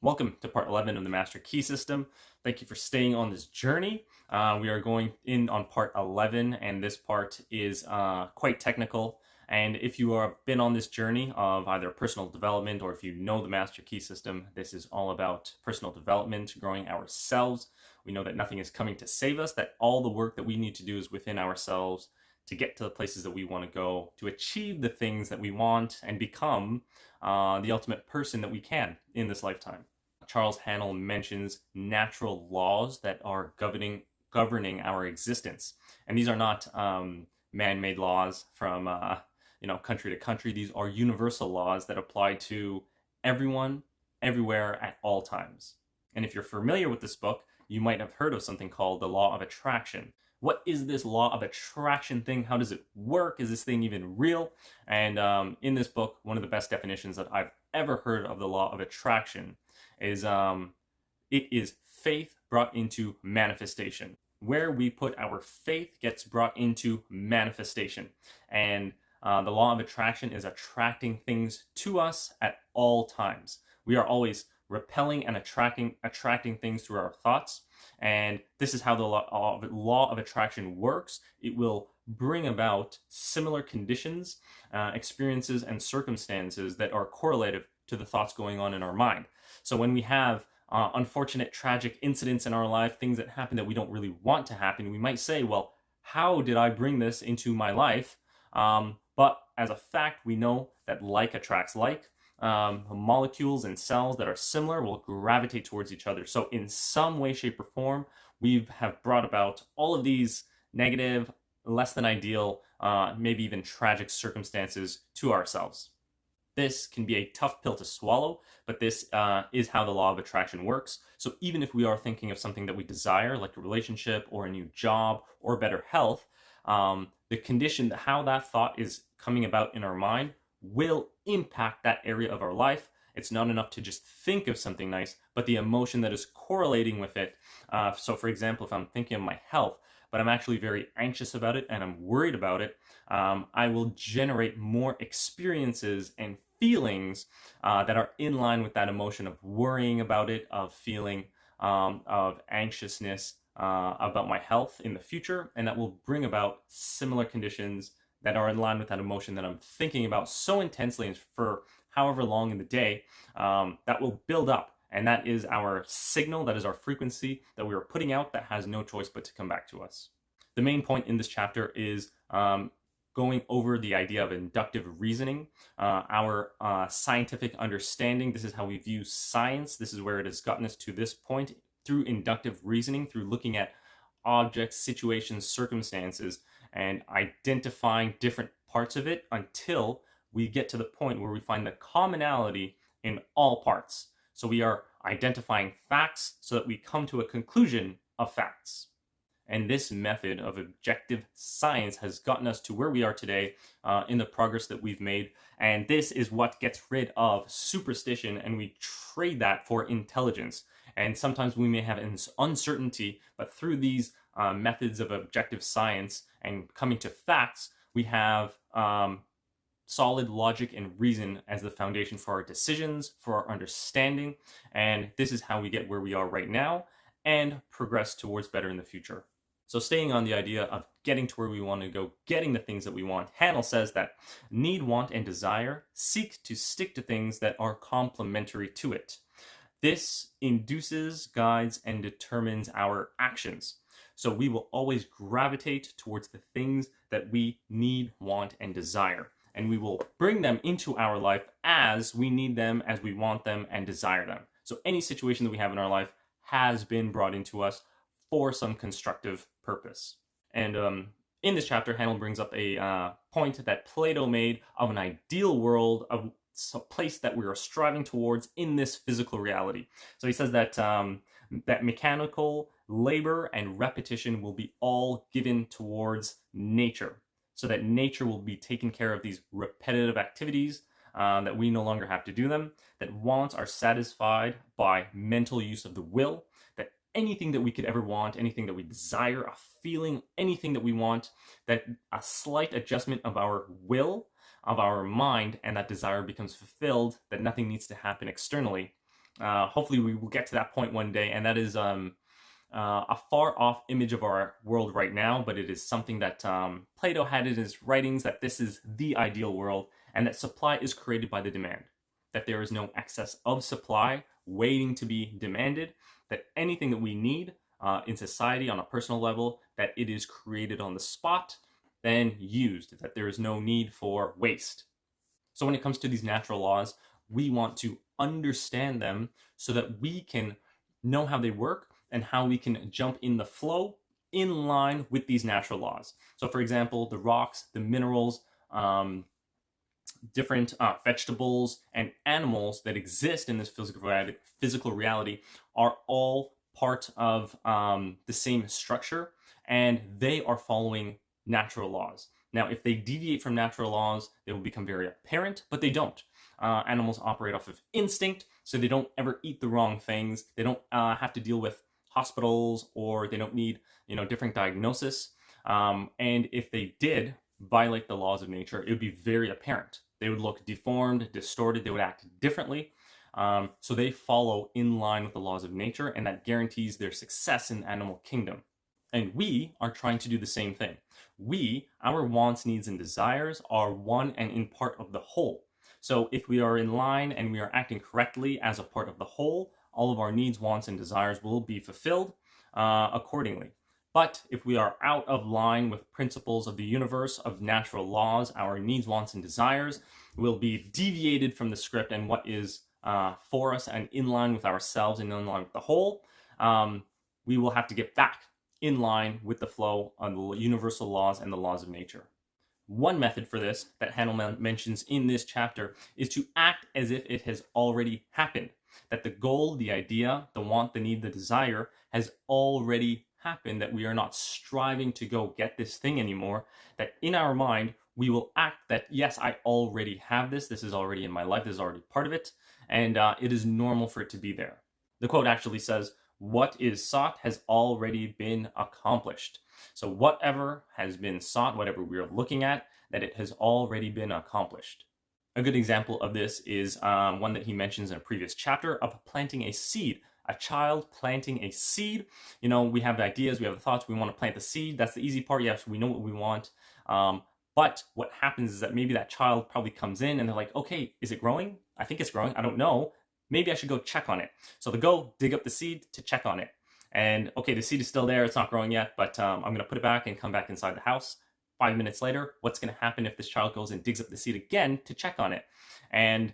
Welcome to part 11 of the Master Key System. Thank you for staying on this journey. We are going in on part 11, and this part is quite technical. And if you have been on this journey of either personal development or if you know the Master Key System, this is all about personal development, growing ourselves. We know that nothing is coming to save us, that all the work that we need to do is within ourselves to get to the places that we want to go, to achieve the things that we want, and become the ultimate person that we can in this lifetime. Charles Hannell mentions natural laws that are governing our existence, and these are not man-made laws from country to country. These are universal laws that apply to everyone, everywhere, at all times. And if you're familiar with this book, you might have heard of something called the law of attraction. What is this law of attraction thing? How does it work? Is this thing even real? And in this book, one of the best definitions that I've ever heard of the law of attraction is it is faith brought into manifestation. Where we put our faith gets brought into manifestation. And the law of attraction is attracting things to us at all times. We are always repelling and attracting things through our thoughts. And this is how the law of attraction works. It will bring about similar conditions, experiences, and circumstances that are correlative to the thoughts going on in our mind. So when we have unfortunate, tragic incidents in our life, things that happen that we don't really want to happen, we might say, well, how did I bring this into my life? But as a fact, we know that like attracts like. Molecules and cells that are similar will gravitate towards each other. So in some way, shape, or form, we have brought about all of these negative, less than ideal, maybe even tragic circumstances to ourselves. This can be a tough pill to swallow, but this is how the law of attraction works. So even if we are thinking of something that we desire, like a relationship or a new job or better health, the condition, how that thought is coming about in our mind will impact that area of our life. It's not enough to just think of something nice, but the emotion that is correlating with it. So for example, if I'm thinking of my health, but I'm actually very anxious about it and I'm worried about it, I will generate more experiences and feelings that are in line with that emotion of worrying about it, of feeling of anxiousness about my health in the future, and that will bring about similar conditions that are in line with that emotion that I'm thinking about so intensely and for however long in the day, that will build up. And that is our signal, that is our frequency that we are putting out that has no choice but to come back to us. The main point in this chapter is going over the idea of inductive reasoning, our scientific understanding. This is how we view science. This is where it has gotten us to this point through inductive reasoning, through looking at objects, situations, circumstances, and identifying different parts of it until we get to the point where we find the commonality in all parts. So we are identifying facts so that we come to a conclusion of facts. And this method of objective science has gotten us to where we are today in the progress that we've made. And this is what gets rid of superstition, and we trade that for intelligence. And sometimes we may have uncertainty, but through these methods of objective science and coming to facts, we have solid logic and reason as the foundation for our decisions, for our understanding. And this is how we get where we are right now and progress towards better in the future. So staying on the idea of getting to where we want to go, getting the things that we want, Hannell says that need, want, and desire seek to stick to things that are complementary to it. This induces, guides, and determines our actions. So we will always gravitate towards the things that we need, want, and desire. And we will bring them into our life as we need them, as we want them, and desire them. So any situation that we have in our life has been brought into us for some constructive purpose. And in this chapter, Hannell brings up a point that Plato made of an ideal world, of a place that we are striving towards in this physical reality. So he says that that mechanical labor and repetition will be all given towards nature, so that nature will be taking care of these repetitive activities, that we no longer have to do them, that wants are satisfied by mental use of the will, that anything that we could ever want, anything that we desire, a feeling, anything that we want, that a slight adjustment of our will, of our mind, and that desire becomes fulfilled, that nothing needs to happen externally. Hopefully we will get to that point one day, and that is a far off image of our world right now, but it is something that Plato had in his writings, that this is the ideal world, and that supply is created by the demand, that there is no excess of supply waiting to be demanded, that anything that we need in society on a personal level, that it is created on the spot, then used, that there is no need for waste. So when it comes to these natural laws, we want to understand them so that we can know how they work and how we can jump in the flow in line with these natural laws. So for example, the rocks, the minerals, different vegetables and animals that exist in this physical reality are all part of the same structure, and they are following natural laws. Now, if they deviate from natural laws, they will become very apparent, but they don't. Animals operate off of instinct, so they don't ever eat the wrong things. They don't have to deal with hospitals, or they don't need, different diagnosis. And if they did violate the laws of nature, it would be very apparent. They would look deformed, distorted, they would act differently. So they follow in line with the laws of nature, and that guarantees their success in the animal kingdom. And we are trying to do the same thing. Our wants, needs, and desires are one and in part of the whole. So if we are in line and we are acting correctly as a part of the whole, all of our needs, wants, and desires will be fulfilled accordingly. But if we are out of line with principles of the universe, of natural laws, our needs, wants, and desires will be deviated from the script and what is for us and in line with ourselves and in line with the whole. We will have to get back in line with the flow of the universal laws and the laws of nature. One method for this that Hanel mentions in this chapter is to act as if it has already happened, that the goal, the idea, the want, the need, the desire has already happened, that we are not striving to go get this thing anymore, that in our mind we will act that, yes, I already have this is already in my life, this is already part of it, and it is normal for it to be there. The quote actually says, "What is sought has already been accomplished." So whatever has been sought, whatever we are looking at, that it has already been accomplished. A good example of this is one that he mentions in a previous chapter of planting a seed. A child planting a seed. We have the ideas, we have the thoughts, we want to plant the seed. That's the easy part. Yes, we know what we want. But what happens is that maybe that child probably comes in and they're like, okay, is it growing? I think it's growing. I don't know. Maybe I should go check on it. So they go dig up the seed to check on it. And okay, the seed is still there. It's not growing yet, but I'm going to put it back and come back inside the house. 5 minutes later, what's going to happen if this child goes and digs up the seed again to check on it? And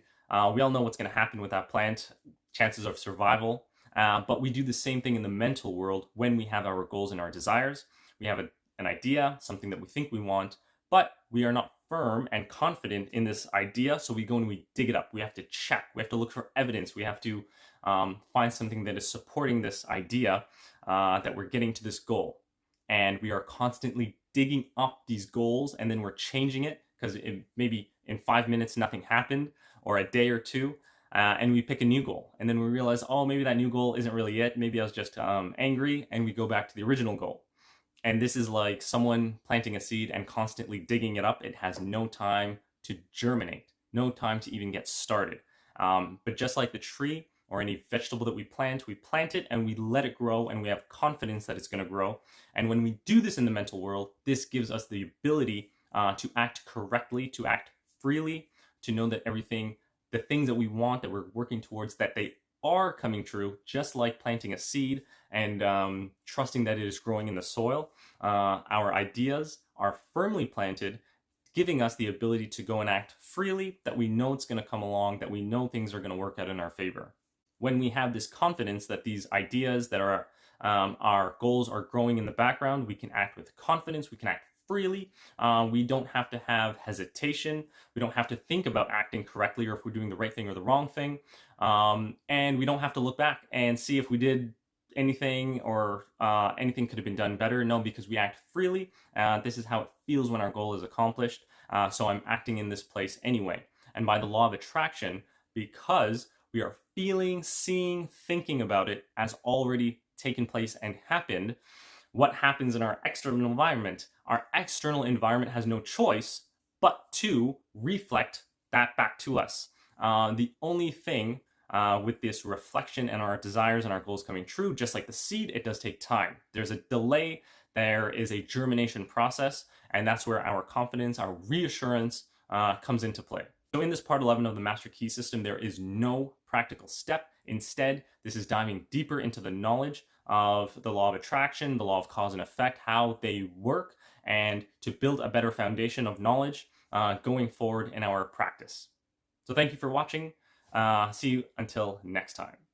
we all know what's going to happen with that plant, chances of survival. But we do the same thing in the mental world when we have our goals and our desires. We have an idea, something that we think we want, but we are not firm and confident in this idea, so we go and we dig it up. We have to check. We have to look for evidence. We have to find something that is supporting this idea that we're getting to this goal. And we are constantly digging up these goals, and then we're changing it because maybe in 5 minutes nothing happened, or a day or two, and we pick a new goal. And then we realize, oh, maybe that new goal isn't really it. Maybe I was just angry, and we go back to the original goal. And this is like someone planting a seed and constantly digging it up. It has no time to germinate, no time to even get started. But just like the tree or any vegetable that we plant it and we let it grow, and we have confidence that it's going to grow. And when we do this in the mental world, this gives us the ability to act correctly, to act freely, to know that the things that we want, that we're working towards, that they are coming true, just like planting a seed and trusting that it is growing in the soil. Our ideas are firmly planted, giving us the ability to go and act freely, that we know it's going to come along, that we know things are going to work out in our favor. When we have this confidence that these ideas that are our goals are growing in the background, we can act with confidence, we can act freely. We don't have to have hesitation. We don't have to think about acting correctly or if we're doing the right thing or the wrong thing. And we don't have to look back and see if we did anything or anything could have been done better. No, because we act freely. This is how it feels when our goal is accomplished. So I'm acting in this place anyway. And by the law of attraction, because we are feeling, seeing, thinking about it as already taken place and happened, what happens in our external environment? Our external environment has no choice but to reflect that back to us. The only thing with this reflection and our desires and our goals coming true, just like the seed, it does take time. There's a delay, there is a germination process, and that's where our confidence, our reassurance comes into play. So in this part 11 of the Master Key System, there is no practical step. Instead, this is diving deeper into the knowledge of the law of attraction, the law of cause and effect, how they work, and to build a better foundation of knowledge going forward in our practice. So thank you for watching. See you until next time.